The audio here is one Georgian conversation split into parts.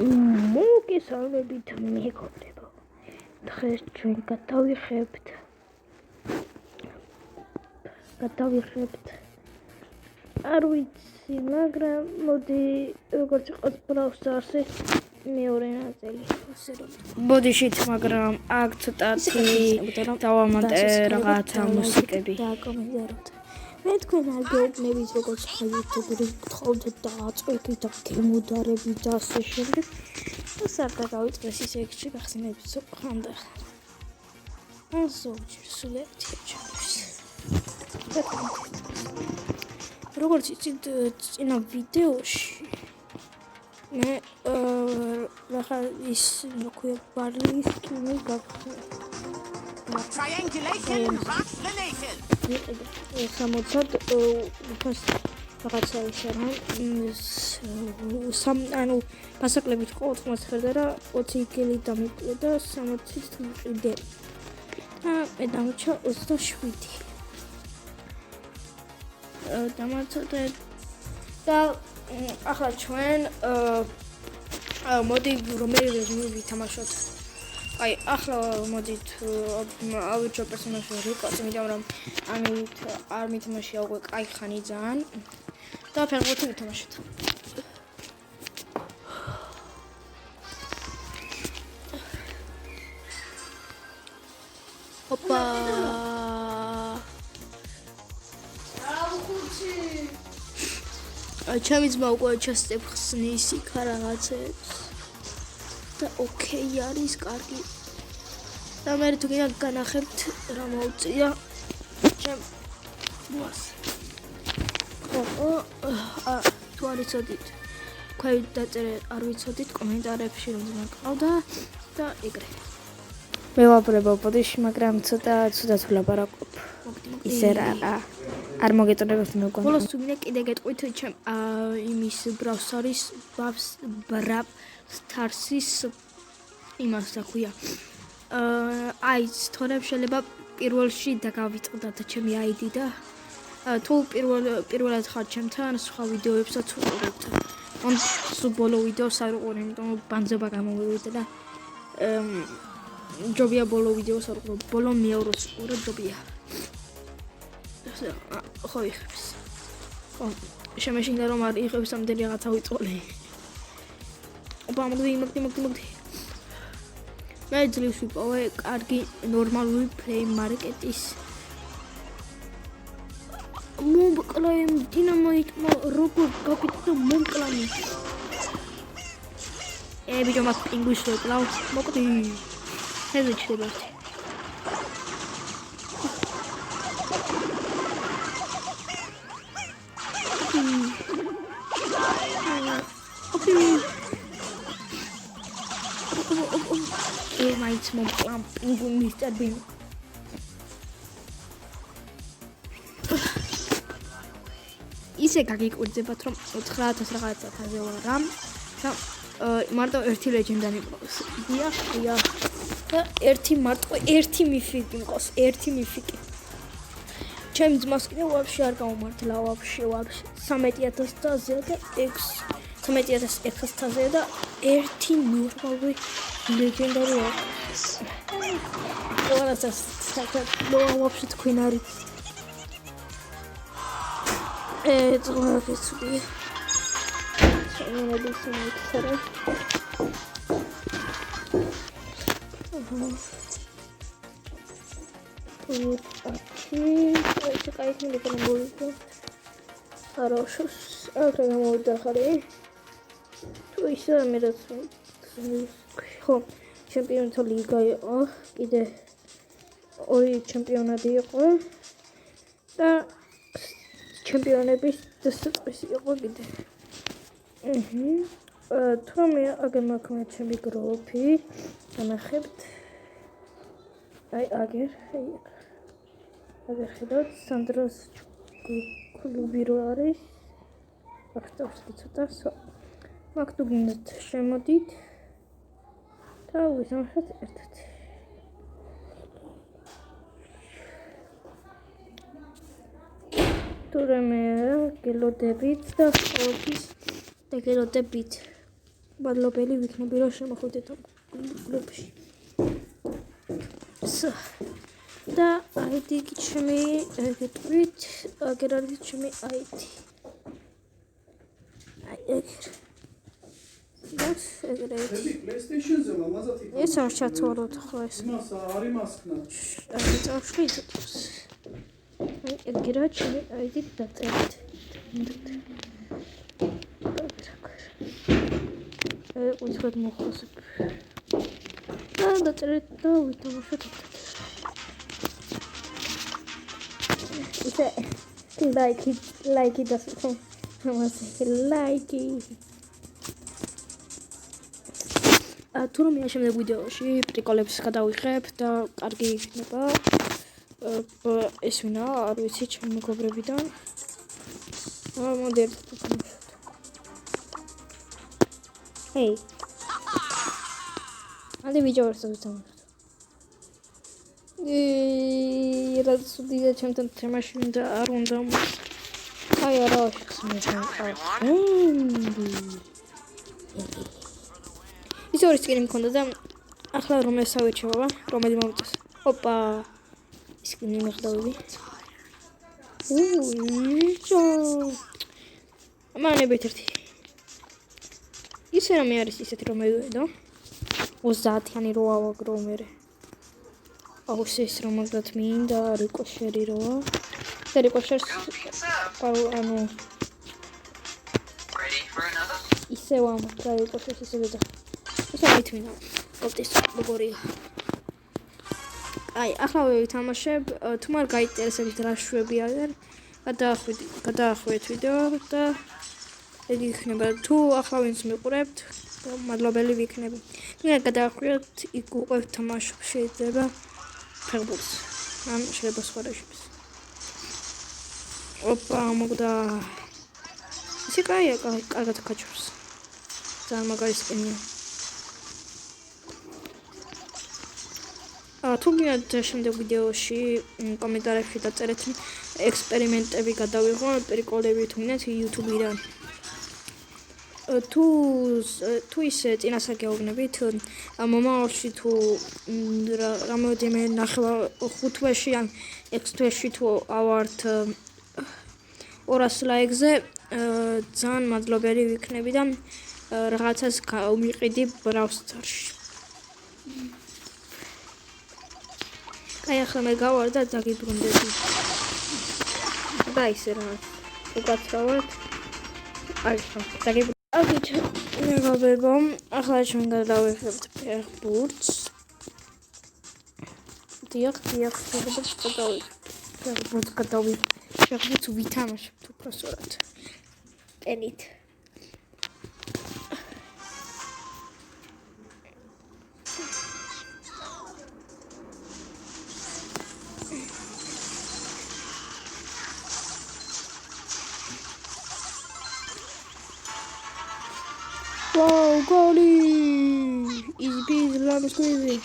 მოგესალმებით მეგობრებო. დღეს ჩვენ გადავიხებთ არ ვიცი, მაგრამ მოდი როგორც იყოს Brawl Stars-ის მეორე ნაწილი ასე რომ ბოდიშით, მაგრამ აქ ცოტათი დავამატე რაღაცა მუსიკები. დააკომენტაროთ. მე თქვენ არ გეუბნებით როგორც YouTube-ში გთხოვთ დააწყვეტით და გემოდარებით და ასე შემდეგ. ეს არ გადავიწყდეს ის ექში გახსენებით ხანდა. ასოჩი სულეთი ჩამოს. როგორც იცით წინა ვიდეოში მე რაღაცა ის მოქვია ბარლის კინო გახსნა. Triangulation rocks the nation. სამოცად უფას რაღაცა ის ანუ პასაკლებით ყოველთვის მოხდა და 20 კილი დამიკლე და 60-ით მიყიდე. მე დამჭა 27. დამაწოდე და ახლა ჩვენ მოდი რომელი რეჟიმი ვითამაშოთ. აი ახლა მოდით ავიჩო პერსონაჟი რიკოს, იმიტომ რომ ამით არ მითამაშია უკვე კაი ხანი ძალიან და ფერღუთი ვითამაშოთ. ოპა ჩემი ძმა უკვე ჩასტებ ხსნის იქ რაღაცებს და ოკეი არის კარგი და მე თუ კიდე განახებთ რა მოუწია ჩემ ბოს თუ არ იცოდით ქვევით დაწერე არ ვიცოდით კომენტარებში რომ მოგყავდა და ეგრე მე ვაპრებო ბოდიში, მაგრამ ცუდად ვლაპარაკობ. ისე რა არ მოგეწონებათ მეგონა. ბოლოს თუ მინდა კიდე გეტყვით ჩემ იმის Brawl Stars-ის იმას და ქვია. აი, თორემ შეიძლება პირველში დაგავიწყდათ ჩემი ID და თუ პირველად ხარ ჩემთან, სხვა ვიდეოებსაც უყურებთ. ან ბოლო ვიდეოს არ უყურებ, იმიტომ რომ ბანძობა გამოვიდა და ჯობია ბოლო ვიდეოს არ უყურებ. ბოლო მეორეს უყურებ ჯობია. ხო იხებს. ხო, შემეშინდა რომ არ იხებს ამდენი რაღაცა ვიწოლე. ოპა მოგდი. მე ძლივს ვიპოვე კარგი ნორმალური play market-ის. მომკლაემ დინამიტმა როგორ გაკეთდა მომკლანი. ბიჭო მაგ პინგვინს ვეკლავ. მოკდი. ესე ჩდება. მაინც მომკლავ პინგვინ მისტერ ბინ. ისე გაგიკვირდებათ რომ 9000 რაღაცათაზე ვარ რამ და მარტო ერთი ლეგენდარი მყავს. დიახ. და ერთი მიფიკი მყავს, ერთი მიფიკი. ჩემი ძმას კიდე ვაფშე არ გამომართლა, ვაფშე 13000-ზე და 13600-ზე და ერთი ნორმალური ლეგენდარი აქვს. ყველასას ვაფშე თქვენ არის. წვაღესული. შემენების მიქცერე. ეს კაი ხმები გამოვიდა. არაშოს აქ გამოვიდა ხარი. თუ ისე მე რაც ხო ჩემპიონთა ლიგა იყო, კიდე ორი ჩემპიონატი იყო და ჩემპიონების დასაწყისი იყო კიდე. თუ მე აგერ მაქვს ჩემი გროპი, განახებთ. აი აგერ ხედავთ სანდროს კლუბი რო არის. ახტავს ცოტა მაგ თუ გინდათ შემოდით და ვისამხოთ ერთად. თურმე გელოდებით და ყოველთვის და გელოდებით. მადლობელი ვიქნები რომ შემოხვიდეთ ამ კლუბში. და ID ჩემი გეტყვით, აგერ არის ჩემი ID. ეგერ. ეგერ. PlayStation-ზე ლამაზად იქნება. ეს არ ჩაცვალოთ ხო ეს. იმას არის მასკნა. აი წავშხი იწევს. ეგერა ჩემი ID დაწერეთ. უცხოდ მოხოსებ. და დაწერეთ და ვითამაშოთ. like it doesn't like it. თუ რომ შემდგომ ვიდეოში პრიკოლებს გადავიღებ და კარგი იქნება. ეს ვინა არ ვიცი ჩემი მეგობრებიდან. მოდი ერთ ვთამაშოთ. Hey. Adi ვიჯავერს ვთამაშოთ. რაც უდია ჩემთან თემაში და არ უნდა. აი არა ხსნიან. ის ორი სკინი მქონდა და ახლა რომ ესავეჩევა, რომელი მომწეს. ოპა. სკინი მიხდავდი. ჯო. მანებით ერთი. ისე რომ არის ისეთი რომ მევიდო. 30-იანი რო ავაგრო მე. აუს ეს რომ მაგათ მინდა რიკოშერი როა. და რიკოშერს ანუ ისე ვამ და რიკოშერს ისე და ისე მithმინა. ოპტის როგორია. აი ახლა ვთამაშებ თუ მაგ გაინტერესებს რა შვები არის. გადაახვით ვიდეო და ეგ იქნება თუ ახლა ვინც მიყურებთ მადლობელი ვიქნები. ვინც გადაახვიოთ იქ უკვე თამაშობ შეიძლება ფეხბურთს. ან შეიძლება სხვა რეჟიმს. ოპა მოგდა. ისე კაია კარგად გაჩვენს. ძალიან მაგარი სკინია. თუ გინდათ შემდეგ ვიდეოში კომენტარებში დაწერეთ ექსპერიმენტები გადავიღო პრიკოლები თუ გინდათ YouTube-დან. თუ ისე წინასწარ გეუბნებით მომავალში თუ რამოდენიმე 5 თვეში ან 6 თვეში თუ ავართ 200 ლაიქზე ძალიან მადლობელი ვიქნები და რაღაცას გავმიყიდი Brawl Stars-ში. აი ახლა მე გავარ და დაგიბრუნდები. და ისე რაღაც უკაცრავად აი ხო დაგიბრუნდები. Agit მეგობრებო, ახლა ჩვენ გადავიღებთ ფეხბურთს. დიახ, ფეხბურთს გადავიღებთ. ფეხბურთს ვითამაშებთ უпроსტად. პენით. Wow, golly! Easy peasy, lemon squeezy.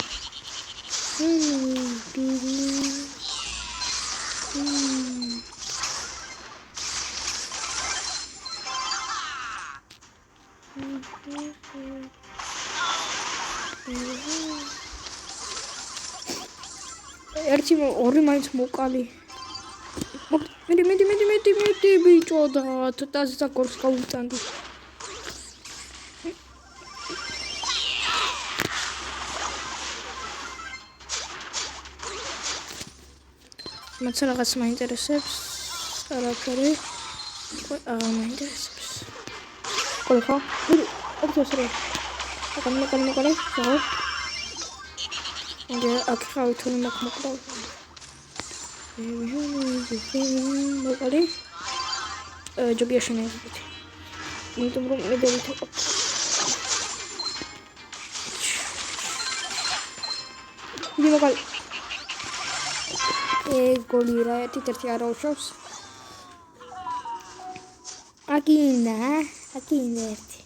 ერთი ორი მაინც მოკალი. მე ბიჭო და თაზე საკორს გავუტანდი. Მათ რაღაც მაინტერესებს. არაფერი. აღარ მაინტერესებს. ხო? ოპტოსრე. აკამე. ხო? და აქ თუ მოკმოკლავ. მოკალი. ჯობია შენებით. იმიტომ რომ მე დავიწყო. მოკალი. გოლი რა ერთი არ აუშავს. აგინა ერთი.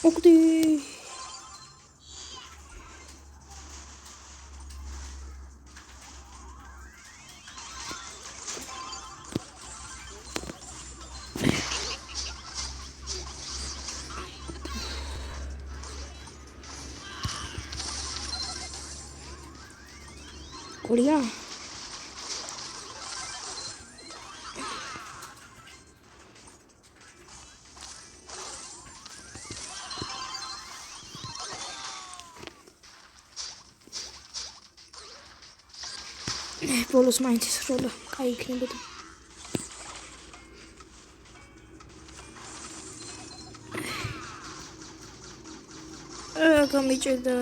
უკდი. გოლია? ბოლოს მაინც ის როლა კაი იქნებოდა. გამიჭედა.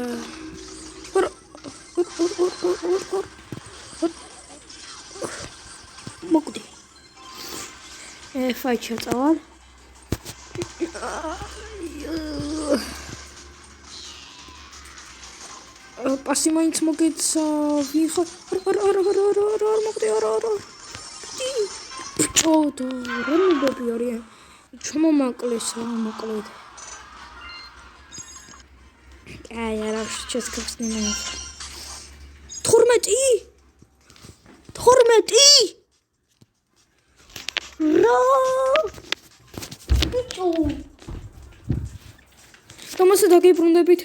მოკვდი. ფაით შეწავალ. პასი მაინც მოგეცა ვიხო. არ მოკვდი. ბჭოდა, რა მობები არიან. ჩმომაკლეს რა მოკლედ. აი არა შეცქრწნი მაინც. 12 რა ბჭო თომასე დაგიბრუნდებით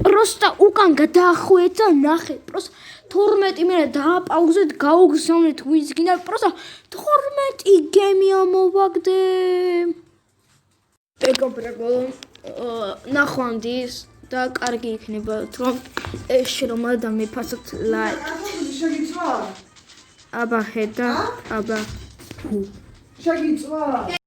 პროსტა უკან გადაახვედა ნახე პროსტა 12 მერე დააპაუზეთ გაუგზავნეთ ვიზგინა პროსტა 12 გემი ამოვაგდე ეკოპრებო ნახვამდის და კარგი იქნება რომ შერომა და მეფასოთ ლაიქ შეგიწვა? აბა ხედა აბა შეგიწვა?